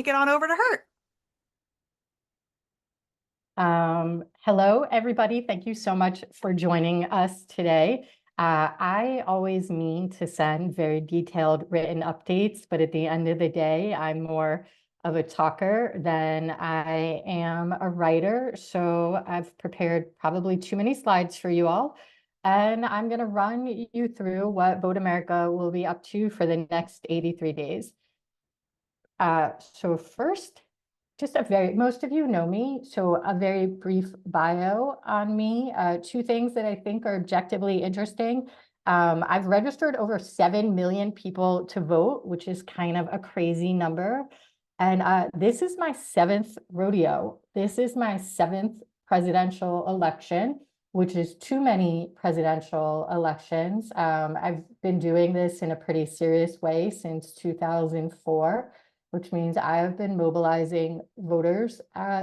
Get on over to her. Hello, everybody. Thank you so much for joining us today. I always mean to send very detailed written updates, but at the end of the day, I'm more of a talker than I am a writer. So I've prepared probably too many slides for you all. And I'm going to run you through what Vote America will be up to for the next 83 days. So first, most of you know me, so a very brief bio on me. Two things that I think are objectively interesting. I've registered over 7 million people to vote, which is kind of a crazy number. And this is my 7th rodeo. This is my 7th presidential election, which is too many presidential elections. I've been doing this in a pretty serious way since 2004. Which means I have been mobilizing voters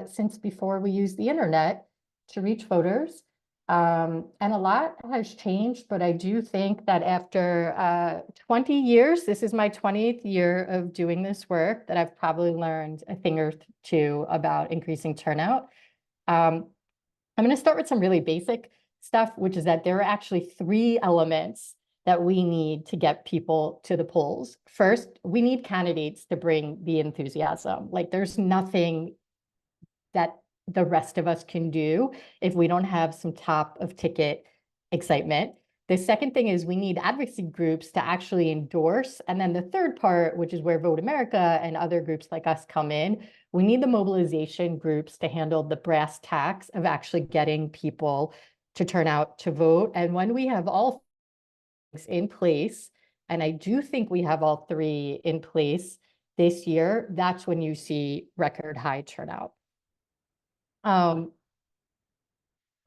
since before we used the internet to reach voters. And a lot has changed, but I do think that after 20 years, this is my 20th year of doing this work, that I've probably learned a thing or two about increasing turnout. I'm going to start with some really basic stuff, which is that there are actually 3 elements that we need to get people to the polls. First, we need candidates to bring the enthusiasm. Like, there's nothing that the rest of us can do if we don't have some top of ticket excitement. The second thing is we need advocacy groups to actually endorse. And then the third part, which is where Vote America and other groups like us come in, we need the mobilization groups to handle the brass tacks of actually getting people to turn out to vote. And when we have all in place, and I do think we have all 3 in place this year, that's when you see record high turnout.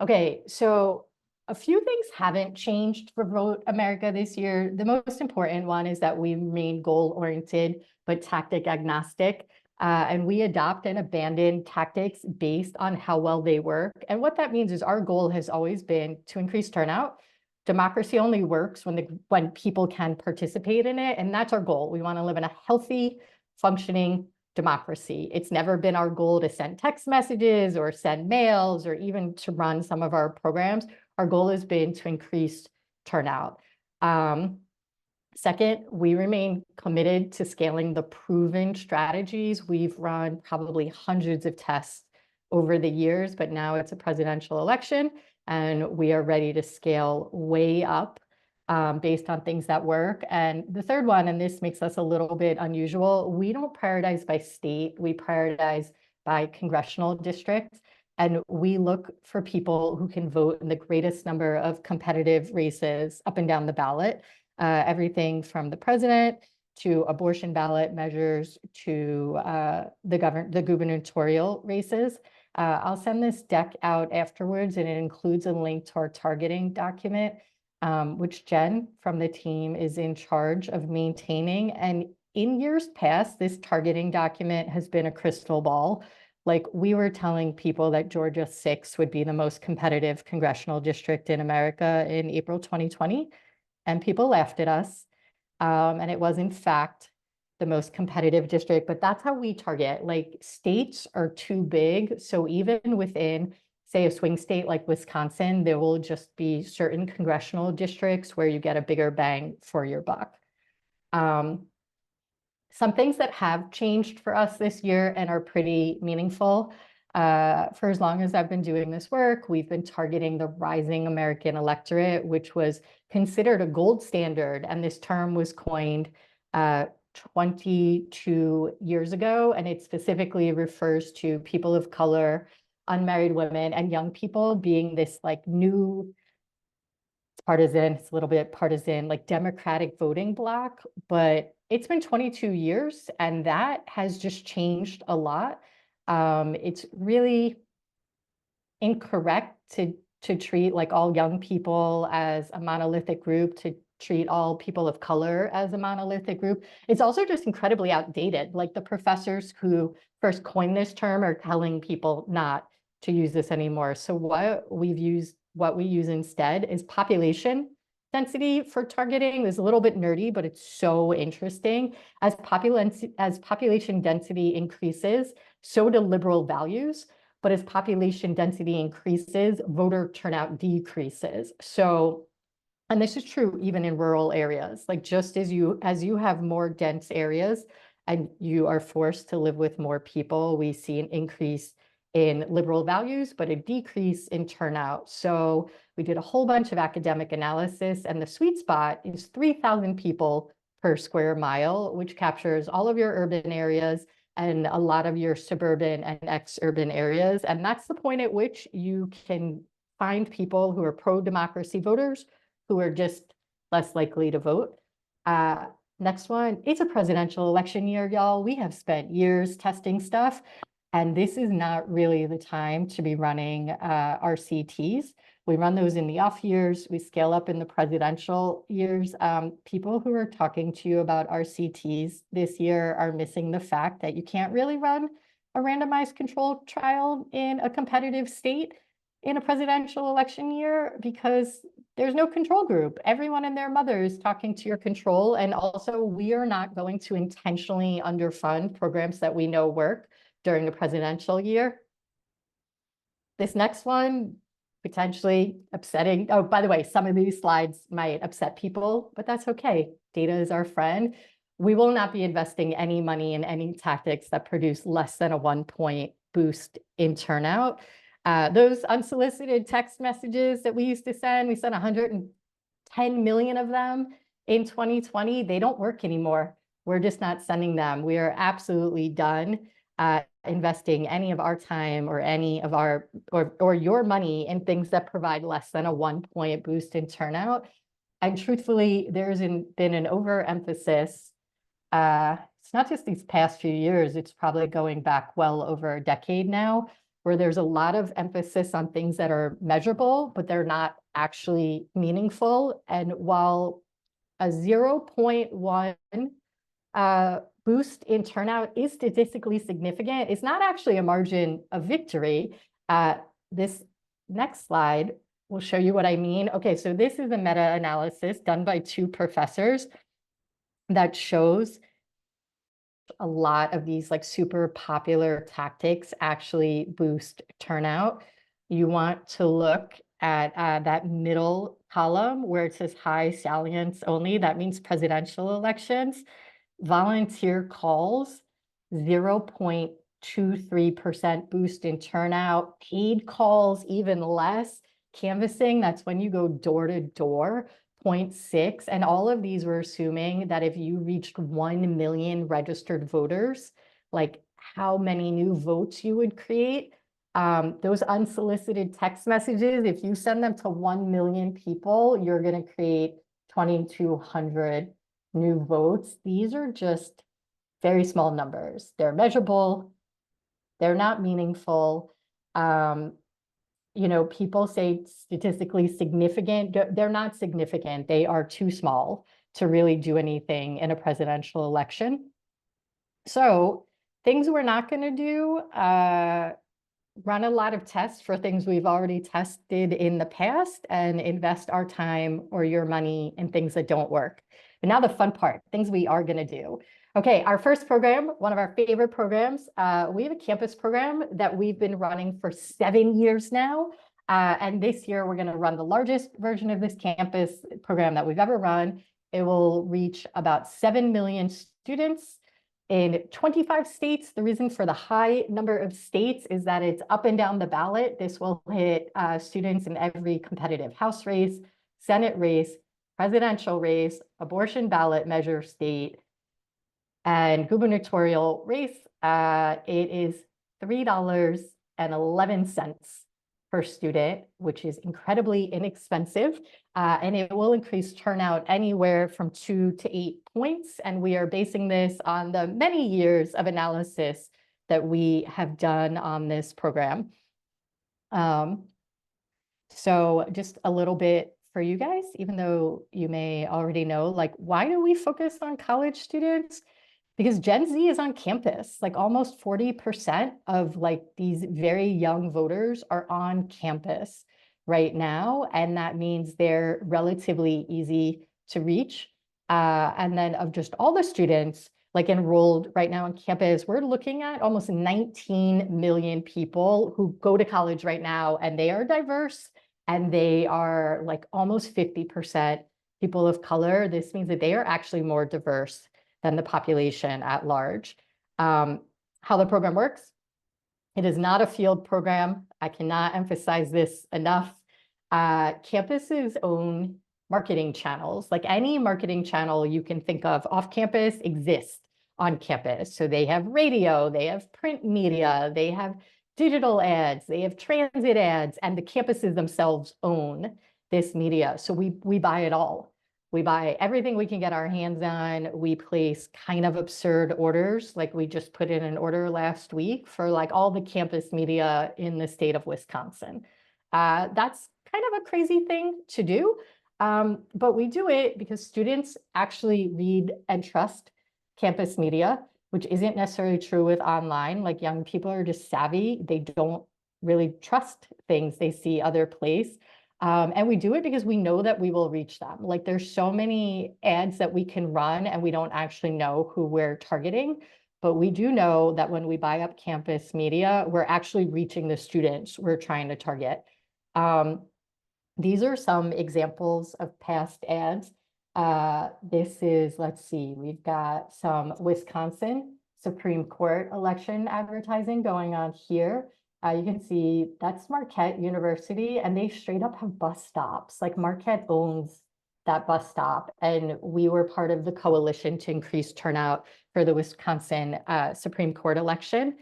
Okay, so a few things haven't changed for Vote America this year. The most important one is that we remain goal-oriented but tactic agnostic. And we adopt and abandon tactics based on how well they work. And what that means is our goal has always been to increase turnout. Democracy only works when people can participate in it, and that's our goal. We want to live in a healthy, functioning democracy. It's never been our goal to send text messages or send mails or even to run some of our programs. Our goal has been to increase turnout. Second, we remain committed to scaling the proven strategies. We've run probably hundreds of tests over the years, but now it's a presidential election, and we are ready to scale way up based on things that work. And the third one, and this makes us a little bit unusual, we don't prioritize by state, we prioritize by congressional districts. And we look for people who can vote in the greatest number of competitive races up and down the ballot. Everything from the president to abortion ballot measures to the gubernatorial races. I'll send this deck out afterwards, and it includes a link to our targeting document, which Jen from the team is in charge of maintaining. And in years past, this targeting document has been a crystal ball. Like, we were telling people that Georgia 6 would be the most competitive congressional district in America in April 2020. And people laughed at us. And it was, in fact, the most competitive district, but that's how we target. Like, states are too big. So even within, say, a swing state like Wisconsin, there will just be certain congressional districts where you get a bigger bang for your buck. Some things that have changed for us this year and are pretty meaningful. For as long as I've been doing this work, we've been targeting the rising American electorate, which was considered a gold standard. And this term was coined 22 years ago. And it specifically refers to people of color, unmarried women, and young people being this like new partisan, it's a little bit partisan, like Democratic voting bloc. But it's been 22 years, and that has just changed a lot. It's really incorrect to treat like all young people as a monolithic group, to treat all people of color as a monolithic group. It's also just incredibly outdated. Like, the professors who first coined this term are telling people not to use this anymore. So what we use instead is population density for targeting is a little bit nerdy, but it's so interesting. As population density increases, so do liberal values. But as population density increases, voter turnout decreases. So, and this is true even in rural areas, like just as you have more dense areas and you are forced to live with more people, we see an increase in liberal values, but a decrease in turnout. So we did a whole bunch of academic analysis, and the sweet spot is 3,000 people per square mile, which captures all of your urban areas and a lot of your suburban and ex-urban areas. And that's the point at which you can find people who are pro-democracy voters who are just less likely to vote. Next one, it's a presidential election year, y'all. We have spent years testing stuff, and this is not really the time to be running RCTs. We run those in the off years. We scale up in the presidential years. People who are talking to you about RCTs this year are missing the fact that you can't really run a randomized controlled trial in a competitive state in a presidential election year because there's no control group. Everyone and their mother is talking to your control. And also, we are not going to intentionally underfund programs that we know work during a presidential year. This next one, potentially upsetting. Oh, by the way, some of these slides might upset people, but that's okay. Data is our friend. We will not be investing any money in any tactics that produce less than a 1-point boost in turnout. Those unsolicited text messages that we used to send, we sent 110 million of them in 2020. They don't work anymore. We're just not sending them. We are absolutely done investing any of our time or any of our or your money in things that provide less than a 1-point boost in turnout. And truthfully, there's been an overemphasis. It's not just these past few years, it's probably going back well over a decade now, where there's a lot of emphasis on things that are measurable, but they're not actually meaningful. And while a 0.1 boost in turnout is statistically significant, it's not actually a margin of victory. This next slide will show you what I mean. Okay, so this is a meta-analysis done by 2 professors that shows a lot of these like super popular tactics actually boost turnout. You want to look at that middle column where it says high salience only. That means presidential elections. Volunteer calls, 0.23% boost in turnout. Paid calls, even less. Canvassing, that's when you go door to door, 0.6. And all of these were assuming that if you reached 1 million registered voters, like how many new votes you would create. Those unsolicited text messages, if you send them to 1 million people, you're going to create 2,200 new votes. These are just very small numbers. They're measurable. They're not meaningful. You know, people say statistically significant. They're not significant. They are too small to really do anything in a presidential election. So things we're not going to do, run a lot of tests for things we've already tested in the past and invest our time or your money in things that don't work. But now the fun part, things we are going to do. Okay, our first program, one of our favorite programs, we have a campus program that we've been running for 7 years now. And this year, we're going to run the largest version of this campus program that we've ever run. It will reach about 7 million students in 25 states. The reason for the high number of states is that it's up and down the ballot. This will hit students in every competitive House race, Senate race, presidential race, abortion ballot measure state, and gubernatorial race. It is $3.11 per student, which is incredibly inexpensive. And it will increase turnout anywhere from 2 to 8 points. And we are basing this on the many years of analysis that we have done on this program. So just a little bit for you guys, even though you may already know, like, why do we focus on college students? Because Gen Z is on campus, like almost 40% of like these very young voters are on campus. right now, and that means they're relatively easy to reach. And then of just all the students like enrolled right now on campus, we're looking at almost 19 million people who go to college right now, and they are diverse, and they are like almost 50% people of color. This means that they are actually more diverse than the population at large. How the program works: it is not a field program. I cannot emphasize this enough. Campuses own marketing channels. Like any marketing channel you can think of off campus exists on campus. So they have radio, they have print media, they have digital ads, they have transit ads, and the campuses themselves own this media. So we buy it all. We buy everything we can get our hands on. We place kind of absurd orders. Like we just put in an order last week for like all the campus media in the state of Wisconsin. That's kind of a crazy thing to do. But we do it because students actually read and trust campus media, which isn't necessarily true with online. Like young people are just savvy. They don't really trust things they see other place. And we do it because we know that we will reach them. Like there's so many ads that we can run and we don't actually know who we're targeting. But we do know that when we buy up campus media, we're actually reaching the students we're trying to target. These are some examples of past ads. This is, let's see, we've got some Wisconsin Supreme Court election advertising going on here. You can see that's Marquette University, and they straight up have bus stops. Like Marquette owns that bus stop, and we were part of the coalition to increase turnout for the Wisconsin Supreme Court election.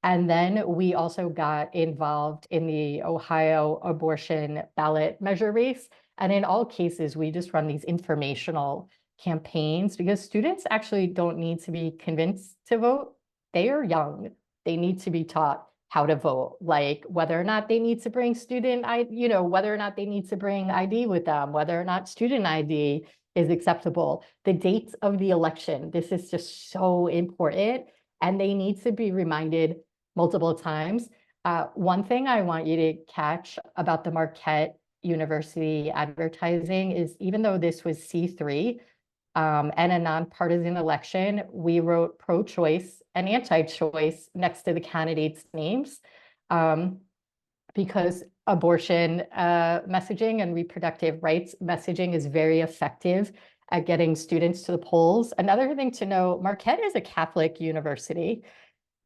And then we also got involved in the Ohio abortion ballot measure race. And in all cases, we just run these informational campaigns because students actually don't need to be convinced to vote. They are young. They need to be taught how to vote, like whether or not they need to bring whether or not they need to bring ID with them, whether or not student ID is acceptable, the dates of the election. This is just so important, and they need to be reminded multiple times. One thing I want you to catch about the Marquette University advertising is even though this was C3 and a nonpartisan election, we wrote pro-choice and anti-choice next to the candidates' names because abortion messaging and reproductive rights messaging is very effective at getting students to the polls. Another thing to know, Marquette is a Catholic university.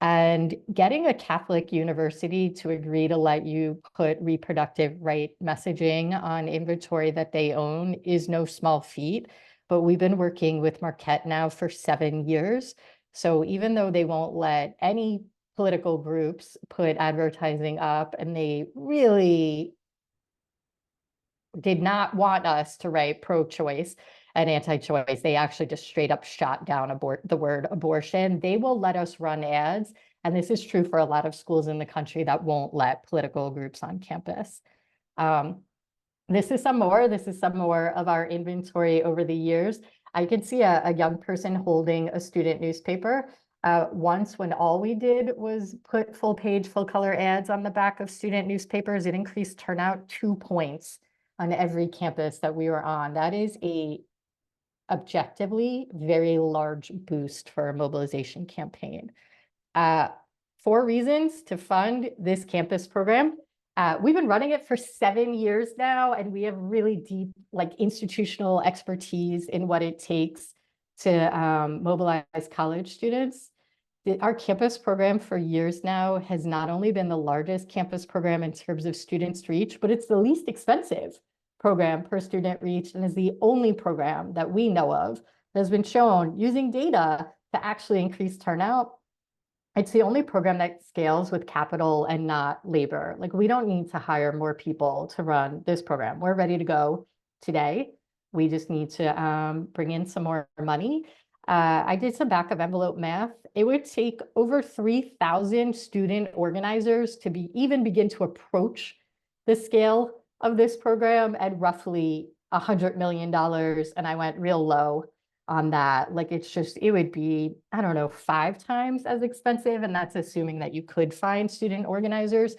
And getting a Catholic university to agree to let you put reproductive right messaging on inventory that they own is no small feat. But we've been working with Marquette now for 7 years. So even though they won't let any political groups put advertising up, and they really did not want us to write pro-choice and anti-choice, they actually just straight up shot down the word abortion. They will let us run ads, and this is true for a lot of schools in the country that won't let political groups on campus. This is some more of our inventory over the years. I can see a young person holding a student newspaper. Once, when all we did was put full page, full color ads on the back of student newspapers, it increased turnout 2 points on every campus that we were on. That is a objectively very large boost for a mobilization campaign. 4 reasons to fund this campus program. We've been running it for 7 years now, and we have really deep institutional expertise in what it takes to mobilize college students. Our campus program for years now has not only been the largest campus program in terms of students reach, but it's the least expensive program per student reach, and is the only program that we know of that has been shown using data to actually increase turnout. It's the only program that scales with capital and not labor. Like we don't need to hire more people to run this program. We're ready to go today. We just need to bring in some more money. I did some back of envelope math. It would take over 3,000 student organizers to even begin to approach the scale of this program at roughly $100 million. And I went real low on that. Like it would be, I don't know, 5 times as expensive. And that's assuming that you could find student organizers.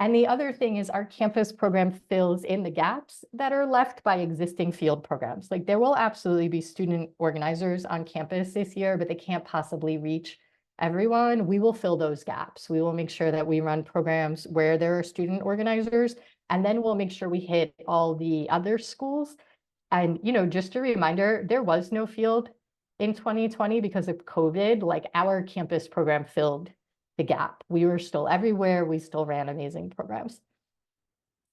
And the other thing is our campus program fills in the gaps that are left by existing field programs. Like there will absolutely be student organizers on campus this year, but they can't possibly reach everyone. We will fill those gaps. We will make sure that we run programs where there are student organizers, and then we'll make sure we hit all the other schools. And, just a reminder, there was no field in 2020 because of COVID. Like our campus program filled the gap. We were still everywhere. We still ran amazing programs.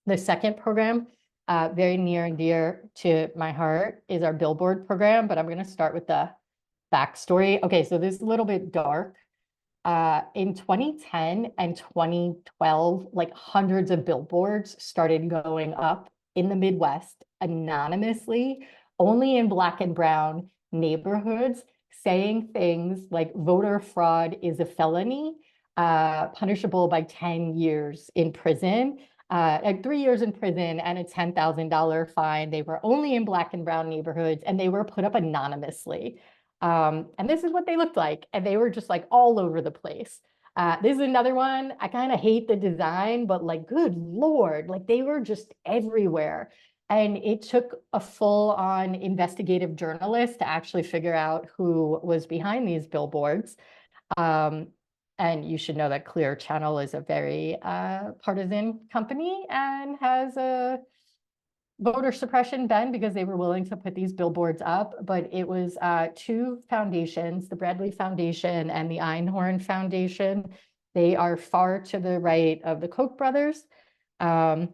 The second program, very near and dear to my heart, is our billboard program, but I'm going to start with the backstory. Okay, so this is a little bit dark. In 2010 and 2012, like hundreds of billboards started going up in the Midwest anonymously, only in Black and brown neighborhoods, saying things like voter fraud is a felony, punishable by 10 years in prison, like 3 years in prison and a $10,000 fine. They were only in Black and brown neighborhoods, and they were put up anonymously. And this is what they looked like. And they were just like all over the place. This is another one. I kind of hate the design, but like, good Lord, like they were just everywhere. And it took a full-on investigative journalist to actually figure out who was behind these billboards. And you should know that Clear Channel is a very partisan company and has a voter suppression been because they were willing to put these billboards up. But it was two foundations, the Bradley Foundation and the Einhorn Foundation. They are far to the right of the Koch brothers. And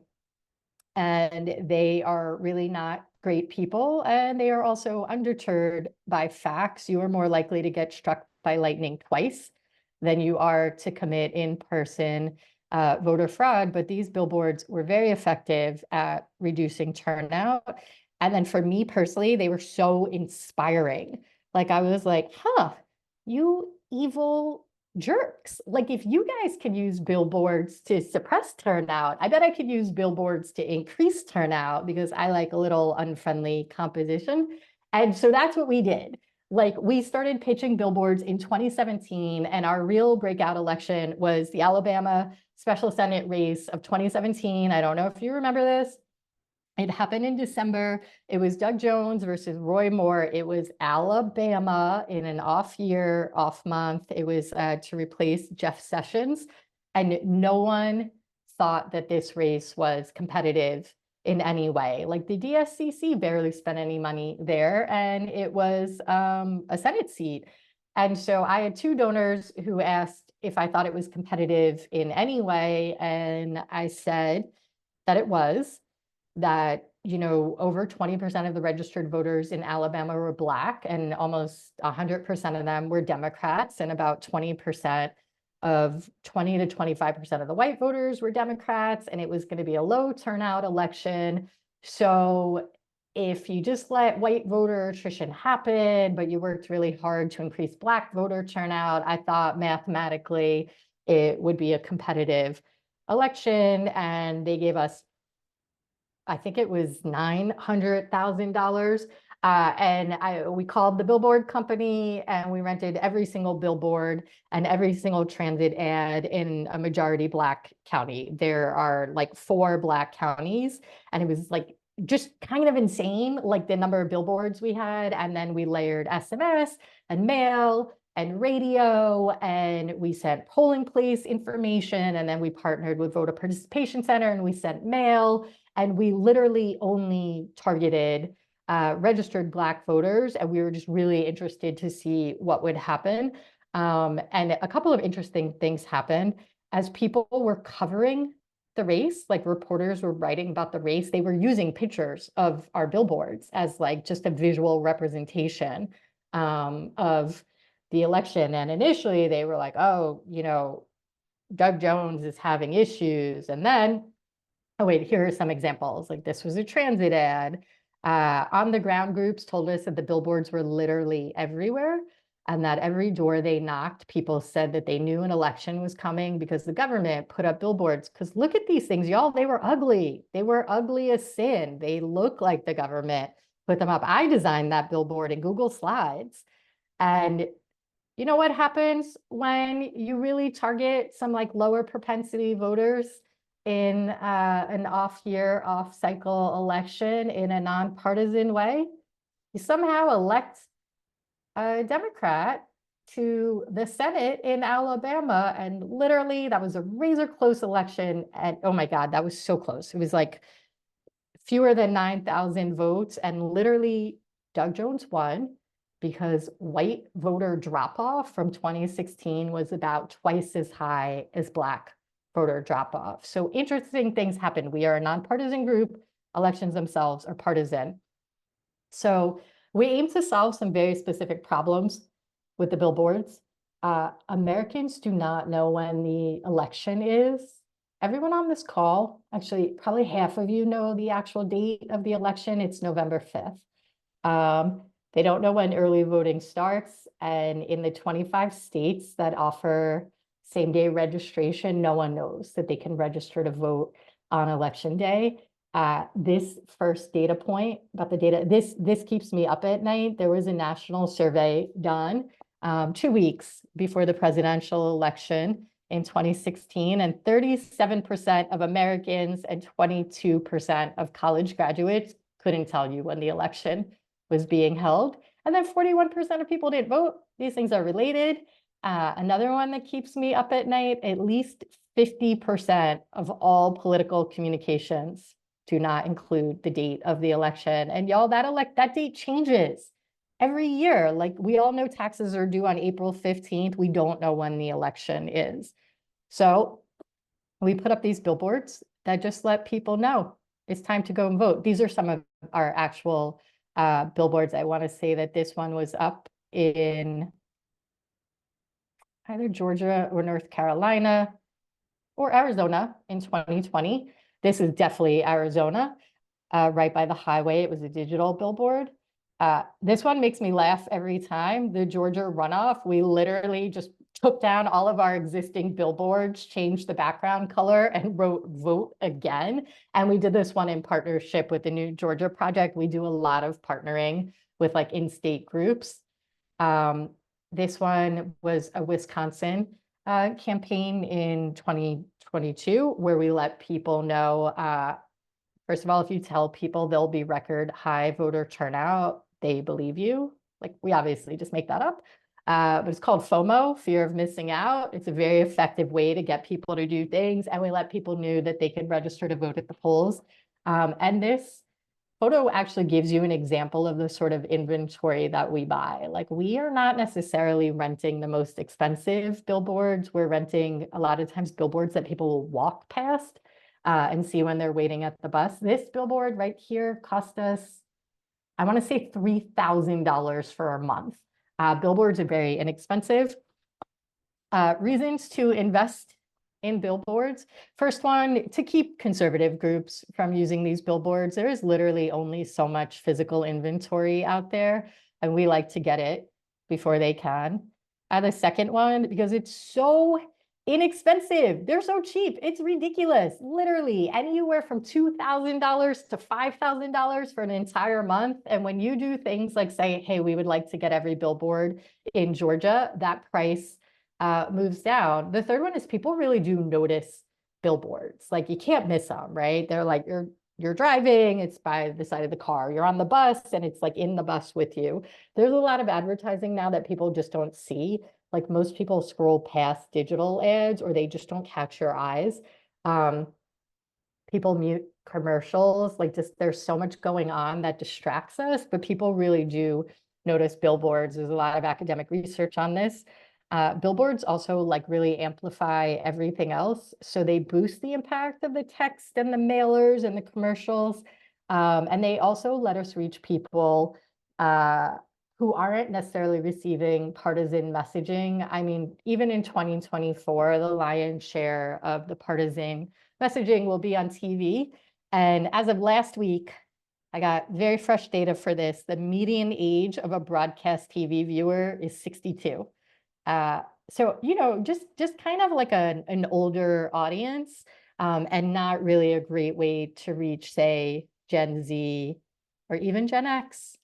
they are really not great people. And they are also undeterred by facts. You are more likely to get struck by lightning twice than you are to commit in-person voter fraud. But these billboards were very effective at reducing turnout. And then for me personally, they were so inspiring. Like I was like, you evil jerks. Like if you guys can use billboards to suppress turnout, I bet I could use billboards to increase turnout because I like a little unfriendly composition. And so that's what we did. Like we started pitching billboards in 2017, and our real breakout election was the Alabama special Senate race of 2017. I don't know if you remember this. It happened in December. It was Doug Jones versus Roy Moore. It was Alabama in an off year, off month. It was to replace Jeff Sessions. And no one thought that this race was competitive in any way. Like the DSCC barely spent any money there, and it was a Senate seat. And so I had two donors who asked if I thought it was competitive in any way. And I said that it was. That, over 20% of the registered voters in Alabama were Black, and almost 100% of them were Democrats, and about 20 to 25% of the white voters were Democrats, and it was going to be a low turnout election. So if you just let white voter attrition happen, but you worked really hard to increase Black voter turnout, I thought mathematically it would be a competitive election. And they gave us, I think it was $900,000. And we called the billboard company, and we rented every single billboard and every single transit ad in a majority Black county. There are like 4 Black counties, and it was like just kind of insane, like the number of billboards we had. And then we layered SMS and mail and radio, and we sent polling place information, and then we partnered with Voter Participation Center, and we sent mail. And we literally only targeted registered Black voters, and we were just really interested to see what would happen. And a couple of interesting things happened. As people were covering the race, like reporters were writing about the race, they were using pictures of our billboards as like just a visual representation of the election. And initially they were like, oh, Doug Jones is having issues. And then, oh, wait, here are some examples. Like this was a transit ad. On the ground groups told us that the billboards were literally everywhere, and that every door they knocked, people said that they knew an election was coming because the government put up billboards. Because look at these things, y'all, they were ugly. They were ugly as sin. They look like the government put them up. I designed that billboard in Google Slides. And you know what happens when you really target some like lower propensity voters? in an off-year, off-cycle election in a nonpartisan way. You somehow elect a Democrat to the Senate in Alabama, and literally that was a razor close election. And oh my God, that was so close. It was like fewer than 9,000 votes, and literally Doug Jones won because white voter drop-off from 2016 was about twice as high as Black voter drop-off. So interesting things happen. We are a nonpartisan group. Elections themselves are partisan. So we aim to solve some very specific problems with the billboards. Americans do not know when the election is. Everyone on this call, actually, probably half of you know the actual date of the election. It's November 5th. They don't know when early voting starts. And in the 25 states that offer same-day registration, no one knows that they can register to vote on election day. This first data point about the data, this keeps me up at night. There was a national survey done 2 weeks before the presidential election in 2016, and 37% of Americans and 22% of college graduates couldn't tell you when the election was being held. And then 41% of people didn't vote. These things are related. Another one that keeps me up at night, at least 50% of all political communications do not include the date of the election. And y'all, that date changes every year. Like, we all know taxes are due on April 15th. We don't know when the election is. So we put up these billboards that just let people know it's time to go and vote. These are some of our actual billboards. I want to say that this one was up in either Georgia or North Carolina or Arizona in 2020. This is definitely Arizona, right by the highway. It was a digital billboard. This one makes me laugh every time. The Georgia runoff, we literally just took down all of our existing billboards, changed the background color, and wrote "vote again." And we did this one in partnership with the New Georgia Project. We do a lot of partnering with like in-state groups. This one was a Wisconsin campaign in 2022, where we let people know, first of all, if you tell people there'll be record high voter turnout, they believe you. Like, we obviously just make that up. But it's called FOMO, fear of missing out. It's a very effective way to get people to do things. And we let people know that they could register to vote at the polls. And this photo actually gives you an example of the sort of inventory that we buy. Like, we are not necessarily renting the most expensive billboards. We're renting a lot of times billboards that people will walk past and see when they're waiting at the bus. This billboard right here cost us, I want to say $3,000 for a month. Billboards are very inexpensive. Reasons to invest in billboards. First one, to keep conservative groups from using these billboards. There is literally only so much physical inventory out there, and we like to get it before they can. The second one, because it's so inexpensive. They're so cheap. It's ridiculous. Literally anywhere from $2,000 to $5,000 for an entire month. And when you do things like say, hey, we would like to get every billboard in Georgia, that price moves down. The third one is people really do notice billboards. Like, you can't miss them, right? They're like, you're driving, it's by the side of the car. You're on the bus and it's like in the bus with you. There's a lot of advertising now that people just don't see. Like, most people scroll past digital ads, or they just don't catch your eyes. People mute commercials. Like, just there's so much going on that distracts us, but people really do notice billboards. There's a lot of academic research on this. Billboards also like really amplify everything else. So they boost the impact of the text and the mailers and the commercials. And they also let us reach people who aren't necessarily receiving partisan messaging. I mean, even in 2024, the lion's share of the partisan messaging will be on TV. And as of last week, I got very fresh data for this. The median age of a broadcast TV viewer is 62. So, you know, just kind of like an older audience, and not really a great way to reach, say, Gen Z or even Gen X.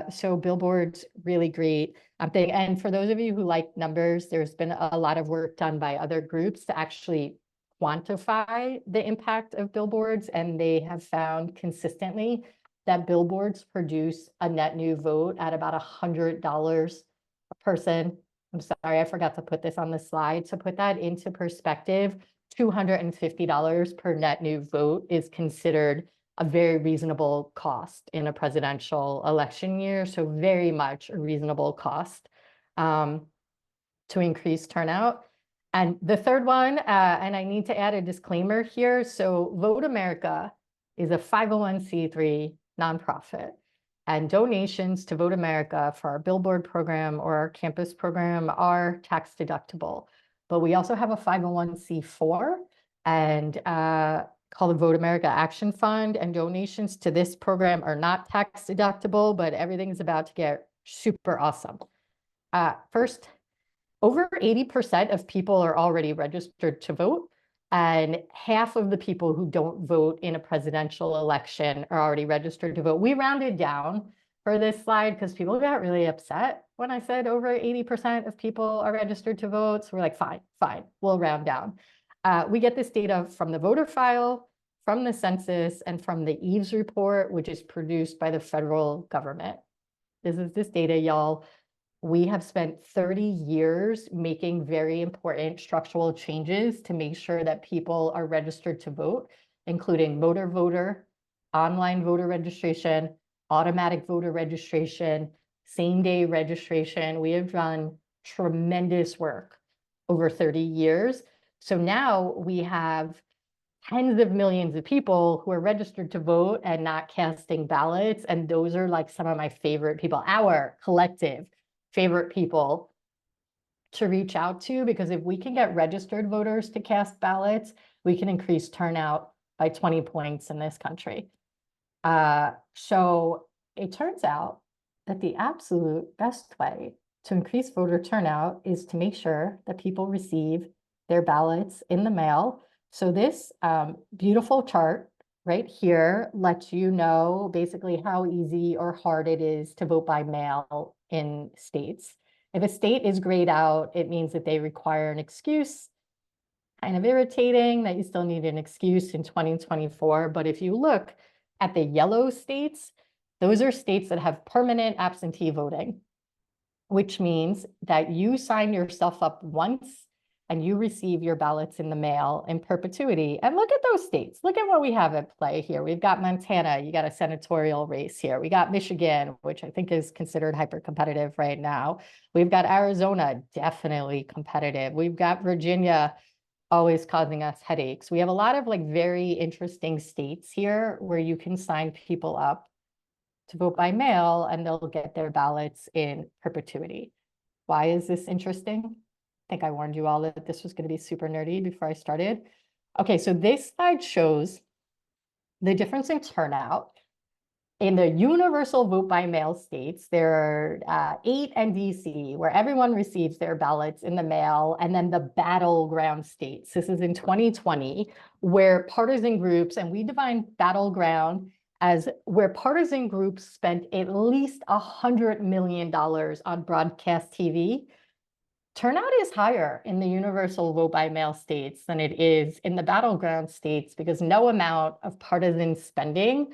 So billboards, really great thing. And for those of you who like numbers, there's been a lot of work done by other groups to actually quantify the impact of billboards, and they have found consistently that billboards produce a net new vote at about $100 a person. I'm sorry, I forgot to put this on the slide. To put that into perspective, $250 per net new vote is considered a very reasonable cost in a presidential election year. So very much a reasonable cost to increase turnout. And the third one, and I need to add a disclaimer here. So VoteAmerica is a 501c3 nonprofit, and donations to VoteAmerica for our billboard program or our campus program are tax deductible. But we also have a 501c4 and called the VoteAmerica Action Fund, and donations to this program are not tax deductible, but everything's about to get super awesome. First, over 80% of people are already registered to vote, and half of the people who don't vote in a presidential election are already registered to vote. We rounded down for this slide because people got really upset when I said over 80% of people are registered to vote. So we're like, fine, we'll round down. We get this data from the voter file, from the census, and from the Eves report, which is produced by the federal government. This is this data, y'all. We have spent 30 years making very important structural changes to make sure that people are registered to vote, including motor voter, online voter registration, automatic voter registration, same-day registration. We have done tremendous work over 30 years. So now we have tens of millions of people who are registered to vote and not casting ballots. And those are like some of my favorite people, our collective favorite people to reach out to, because if we can get registered voters to cast ballots, we can increase turnout by 20 points in this country. So it turns out that the absolute best way to increase voter turnout is to make sure that people receive their ballots in the mail. So this beautiful chart right here lets you know basically how easy or hard it is to vote by mail in states. If a state is grayed out, it means that they require an excuse. Kind of irritating that you still need an excuse in 2024. But if you look at the yellow states, those are states that have permanent absentee voting, which means that you sign yourself up once and you receive your ballots in the mail in perpetuity. And look at those states. Look at what we have at play here. We've got Montana, you got a senatorial race here. We got Michigan, which I think is considered hyper-competitive right now. We've got Arizona, definitely competitive. We've got Virginia, always causing us headaches. We have a lot of like very interesting states here where you can sign people up to vote by mail and they'll get their ballots in perpetuity. Why is this interesting? I think I warned you all that this was going to be super nerdy before I started. Okay, so this slide shows the difference in turnout. In the universal vote by mail states, there are 8 and DC, where everyone receives their ballots in the mail, and then the battleground states. This is in 2020, where partisan groups, and we define battleground as where partisan groups spent at least $100 million on broadcast TV. Turnout is higher in the universal vote by mail states than it is in the battleground states, because no amount of partisan spending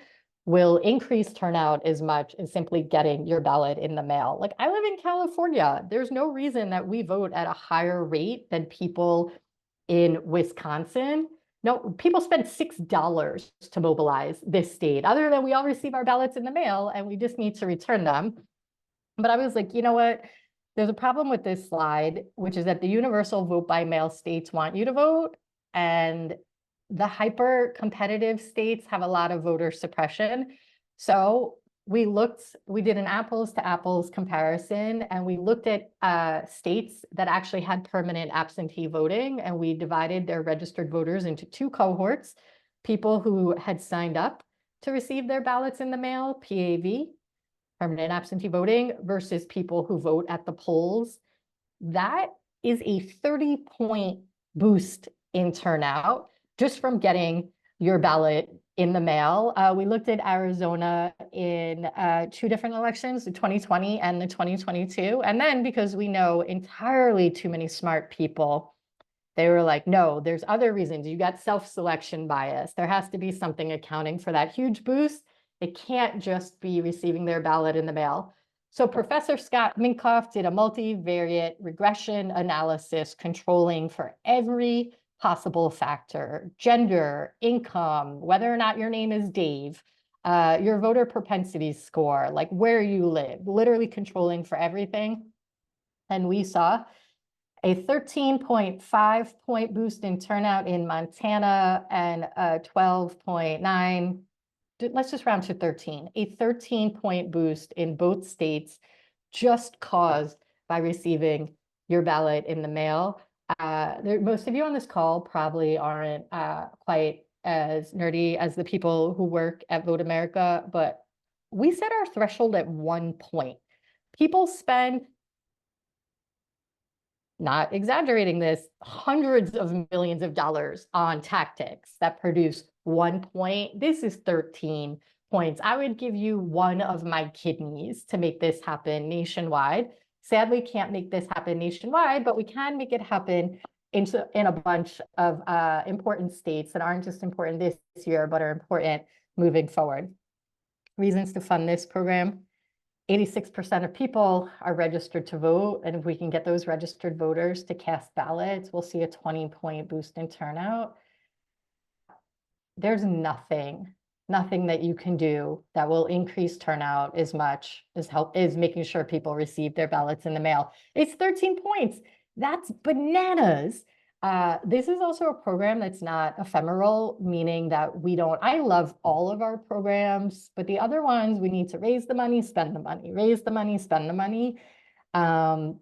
will increase turnout as much as simply getting your ballot in the mail. Like, I live in California. There's no reason that we vote at a higher rate than people in Wisconsin. No, people spend $6 to mobilize this state, other than we all receive our ballots in the mail and we just need to return them. But I was like, you know what? There's a problem with this slide, which is that the universal vote by mail states want you to vote, and the hyper competitive states have a lot of voter suppression. So we did an apples to apples comparison, and we looked at states that actually had permanent absentee voting, and we divided their registered voters into 2 cohorts: people who had signed up to receive their ballots in the mail, PAV, permanent absentee voting, versus people who vote at the polls. That is a 30-point boost in turnout just from getting your ballot in the mail. We looked at Arizona in 2 different elections, the 2020 and the 2022. And then, because we know entirely too many smart people They were like, no, there's other reasons. You got self-selection bias. There has to be something accounting for that huge boost. It can't just be receiving their ballot in the mail. So Professor Scott Minkoff did a multivariate regression analysis controlling for every possible factor: gender, income, whether or not your name is Dave, your voter propensity score, like where you live, literally controlling for everything. And we saw a 13.5 point boost in turnout in Montana and a 12.9, let's just round to 13, a 13-point boost in both states just caused by receiving your ballot in the mail. Most of you on this call probably aren't quite as nerdy as the people who work at VoteAmerica, but we set our threshold at 1 point. People spend, not exaggerating this, hundreds of millions of dollars on tactics that produce 1 point. This is 13 points. I would give you one of my kidneys to make this happen nationwide. Sadly, can't make this happen nationwide, but we can make it happen in a bunch of important states that aren't just important this year, but are important moving forward. Reasons to fund this program: 86% of people are registered to vote. And if we can get those registered voters to cast ballots, we'll see a 20-point boost in turnout. There's nothing that you can do that will increase turnout as much as making sure people receive their ballots in the mail. It's 13 points. That's bananas. This is also a program that's not ephemeral, meaning that I love all of our programs, but the other ones, we need to raise the money, spend the money, raise the money, spend the money.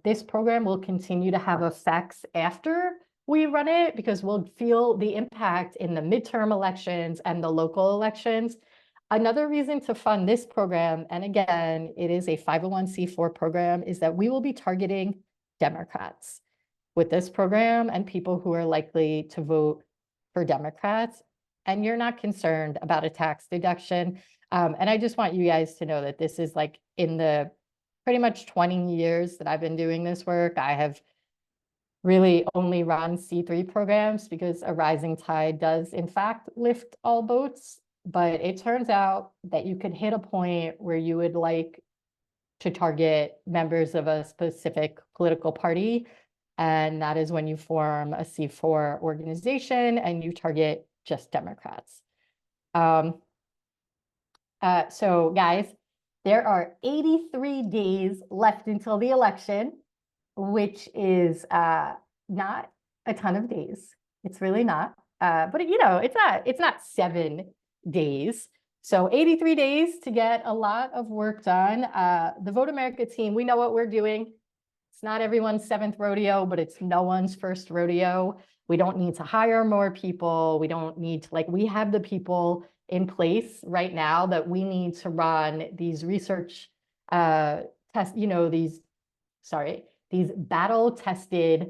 This program will continue to have effects after we run it, because we'll feel the impact in the midterm elections and the local elections. Another reason to fund this program, and again, it is a 501c4 program, is that we will be targeting Democrats with this program and people who are likely to vote for Democrats. And you're not concerned about a tax deduction. And I just want you guys to know that this is like in the pretty much 20 years that I've been doing this work, I have really only run C3 programs because a rising tide does in fact lift all boats. But it turns out that you could hit a point where you would like to target members of a specific political party. And that is when you form a C4 organization and you target just Democrats. So guys, there are 83 days left until the election, which is not a ton of days. It's really not. But it's not 7 days. So 83 days to get a lot of work done. The VoteAmerica team, we know what we're doing. It's not everyone's 7th rodeo, but it's no one's first rodeo. We don't need to hire more people. We don't need to, we have the people in place right now that we need to run these research tests, these battle-tested,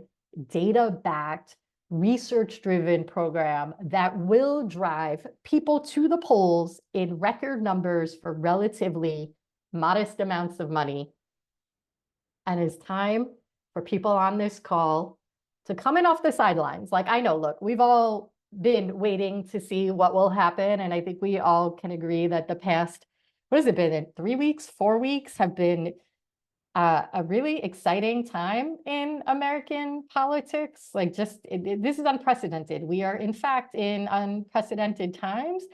data-backed, research-driven program that will drive people to the polls in record numbers for relatively modest amounts of money. And it's time for people on this call to come in off the sidelines. I know, look, we've all been waiting to see what will happen. And I think we all can agree that the past, what has it been, 3 weeks, 4 weeks have been a really exciting time in American politics. This is unprecedented. We are in fact in unprecedented times.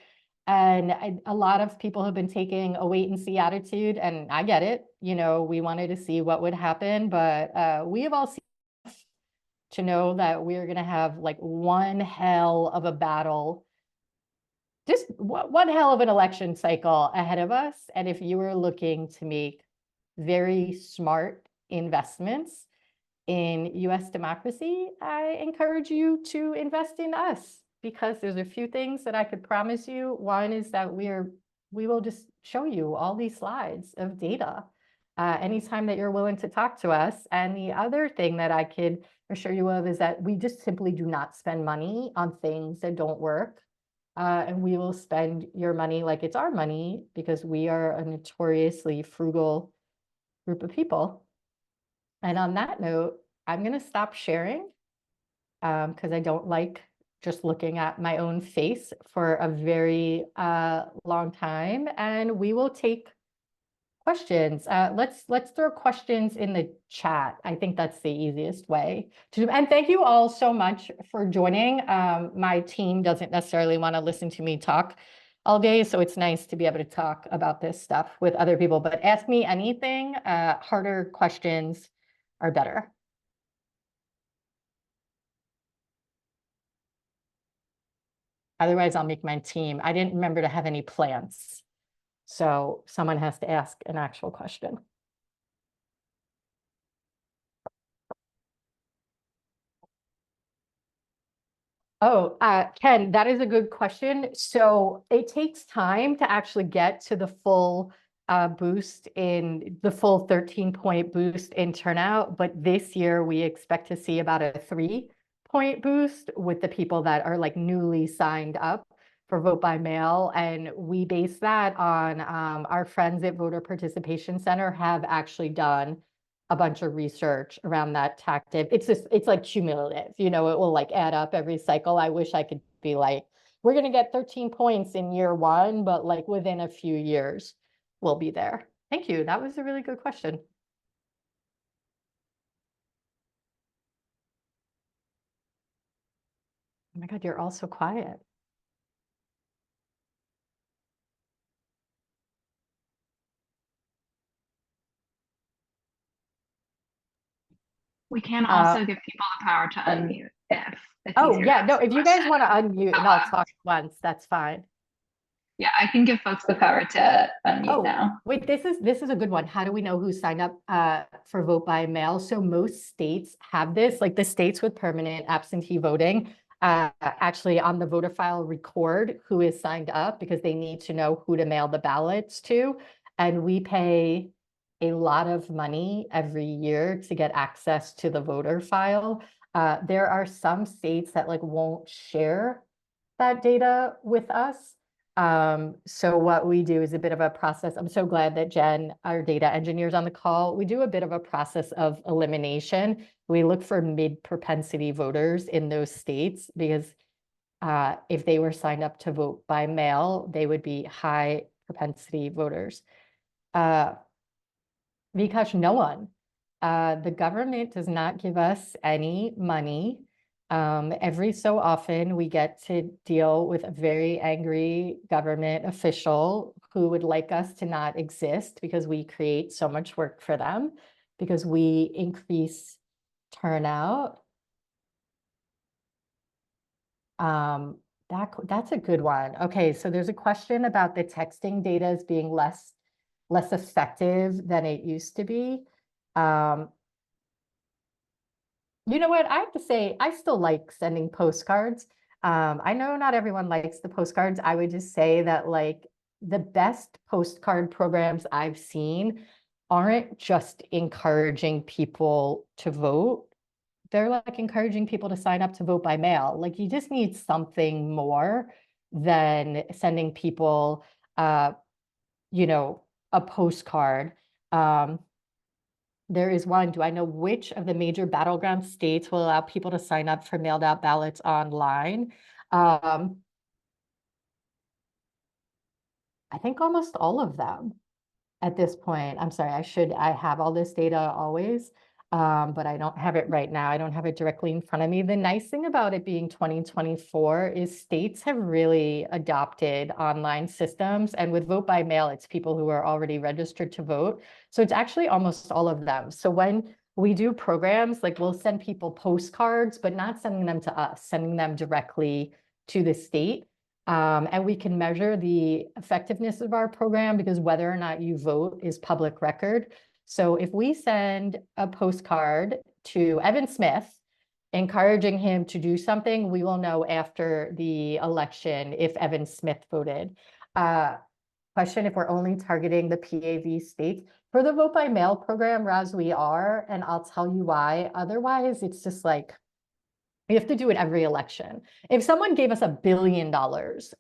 And a lot of people have been taking a wait and see attitude, and I get it. We wanted to see what would happen, but we have all seen to know that we're going to have one hell of a battle, just one hell of an election cycle ahead of us. And if you are looking to make very smart investments in US democracy, I encourage you to invest in us, because there's a few things that I could promise you. One is that we will just show you all these slides of data anytime that you're willing to talk to us. And the other thing that I could assure you of is that we just simply do not spend money on things that don't work. And we will spend your money like it's our money, because we are a notoriously frugal group of people. And on that note, I'm going to stop sharing. because I don't like just looking at my own face for a very long time. And we will take questions. Let's throw questions in the chat. I think that's the easiest way to. And thank you all so much for joining. My team doesn't necessarily want to listen to me talk all day, so it's nice to be able to talk about this stuff with other people. But ask me anything. Harder questions are better. Otherwise, I'll make my team. I didn't remember to have any plants. So someone has to ask an actual question. Oh, Ken, that is a good question. So it takes time to actually get to the full boost in the full 13-point boost in turnout. But this year we expect to see about a 3-point boost with the people that are like newly signed up for vote by mail. And we base that on our friends at Voter Participation Center have actually done a bunch of research around that tactic. It's like cumulative, it will like add up every cycle. I wish I could be like, we're going to get 13 points in year 1, but like within a few years, we'll be there. Thank you. That was a really good question. Oh my God, you're all so quiet. We can also give people the power to unmute if oh yeah, no, if you guys want to unmute and I'll talk once, that's fine. Yeah, I can give folks the power to unmute now. Wait, this is a good one. How do we know who signed up for vote by mail? So most states have this, like the states with permanent absentee voting, actually on the voter file record who is signed up because they need to know who to mail the ballots to. And we pay a lot of money every year to get access to the voter file. There are some states that like won't share that data with us. So what we do is a bit of a process. I'm so glad that Jen, our data engineer, is on the call. We do a bit of a process of elimination. We look for mid-propensity voters in those states because if they were signed up to vote by mail, they would be high propensity voters. Because no one, the government does not give us any money. Every so often we get to deal with a very angry government official who would like us to not exist because we create so much work for them, because we increase turnout. That's a good one. Okay, so there's a question about the texting data as being less effective than it used to be. You know what? I have to say, I still like sending postcards. I know not everyone likes the postcards. I would just say that like the best postcard programs I've seen aren't just encouraging people to vote. They're like encouraging people to sign up to vote by mail. Like you just need something more than sending people, a postcard. There is one. Do I know which of the major battleground states will allow people to sign up for mailed out ballots online? I think almost all of them at this point. I'm sorry, I have all this data always, but I don't have it right now. I don't have it directly in front of me. The nice thing about it being 2024 is states have really adopted online systems. And with vote by mail, it's people who are already registered to vote. So it's actually almost all of them. So when we do programs, like we'll send people postcards, but not sending them to us, sending them directly to the state. And we can measure the effectiveness of our program because whether or not you vote is public record. So if we send a postcard to Evan Smith, encouraging him to do something, we will know after the election if Evan Smith voted. Question, if we're only targeting the PAV states. For the vote by mail program, Raz, we are, and I'll tell you why. Otherwise, it's just like, we have to do it every election. If someone gave us $1 billion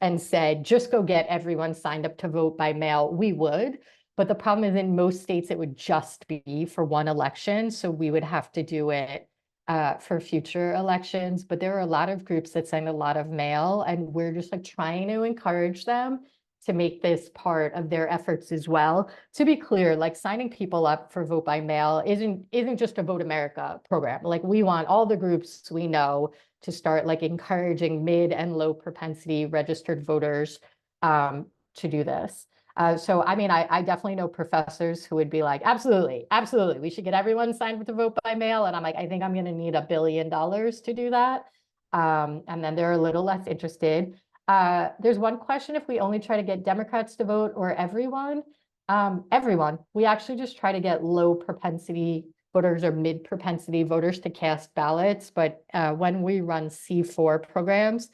and said, just go get everyone signed up to vote by mail, we would. But the problem is in most states, it would just be for one election. So we would have to do it for future elections, but there are a lot of groups that send a lot of mail, and we're just like trying to encourage them to make this part of their efforts as well. To be clear, like signing people up for vote by mail isn't just a Vote America program. Like we want all the groups we know to start like encouraging mid and low propensity registered voters to do this. So, I mean, I definitely know professors who would be like, absolutely, absolutely, we should get everyone signed up to vote by mail. And I'm like, I think I'm going to need $1 billion to do that. And then they're a little less interested. There's one question if we only try to get Democrats to vote or everyone. Everyone. We actually just try to get low propensity voters or mid propensity voters to cast ballots. But when we run C4 programs,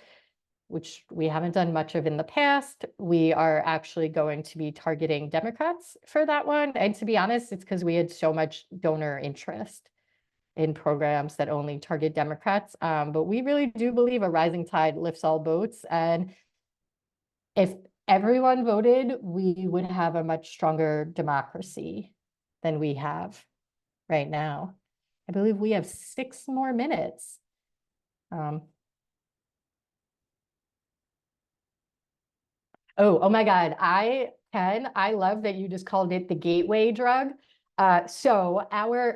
which we haven't done much of in the past, we are actually going to be targeting Democrats for that one. And to be honest, it's because we had so much donor interest in programs that only target Democrats. But we really do believe a rising tide lifts all boats. And if everyone voted, we would have a much stronger democracy than we have right now. I believe we have 6 more minutes. Oh my God. I love that you just called it the gateway drug. So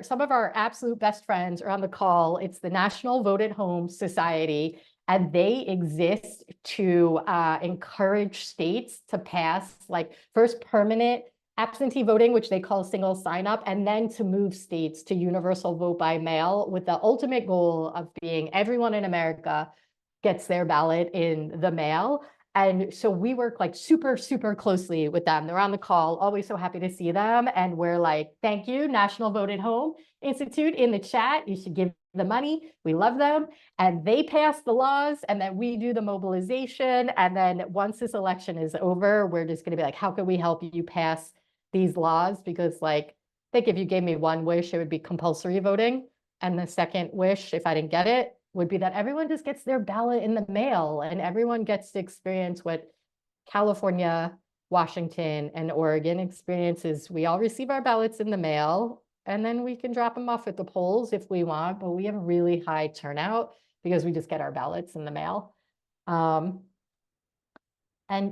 some of our absolute best friends are on the call. It's the National Vote at Home Society, and they exist to encourage states to pass like first permanent absentee voting, which they call single sign up, and then to move states to universal vote by mail with the ultimate goal of being everyone in America gets their ballot in the mail. And so we work like super, super closely with them. They're on the call, always so happy to see them. And we're like, thank you, National Vote at Home Institute in the chat. You should give the money. We love them. And they pass the laws, and then we do the mobilization. And then once this election is over, we're just going to be like, how can we help you pass these laws? Because like, I think if you gave me one wish, it would be compulsory voting. And the second wish, if I didn't get it, would be that everyone just gets their ballot in the mail and everyone gets to experience what California, Washington, and Oregon experiences. We all receive our ballots in the mail, and then we can drop them off at the polls if we want, but we have a really high turnout because we just get our ballots in the mail. And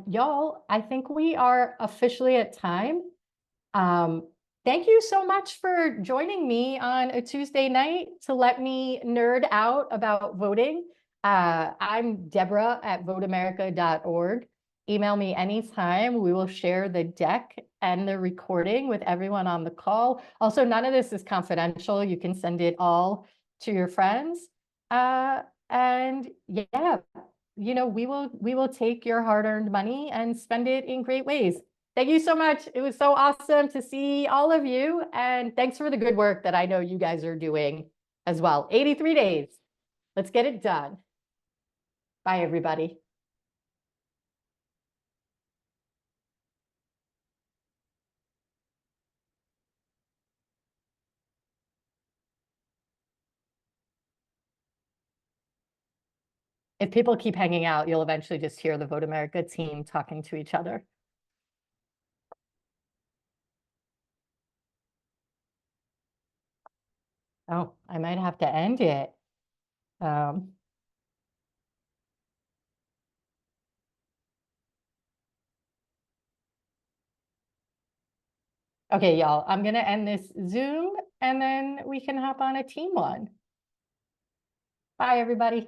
y'all, I think we are officially at time. Thank you so much for joining me on a Tuesday night to let me nerd out about voting. I'm Deborah at voteamerica.org. Email me anytime. We will share the deck and the recording with everyone on the call. Also, none of this is confidential. You can send it all to your friends. And yeah, you know, we will take your hard-earned money and spend it in great ways. Thank you so much. It was so awesome to see all of you. And thanks for the good work that I know you guys are doing as well. 83 days. Let's get it done. Bye, everybody. If people keep hanging out, you'll eventually just hear the Vote America team talking to each other. Oh, I might have to end it. Okay, y'all, I'm going to end this Zoom and then we can hop on a team one. Bye, everybody.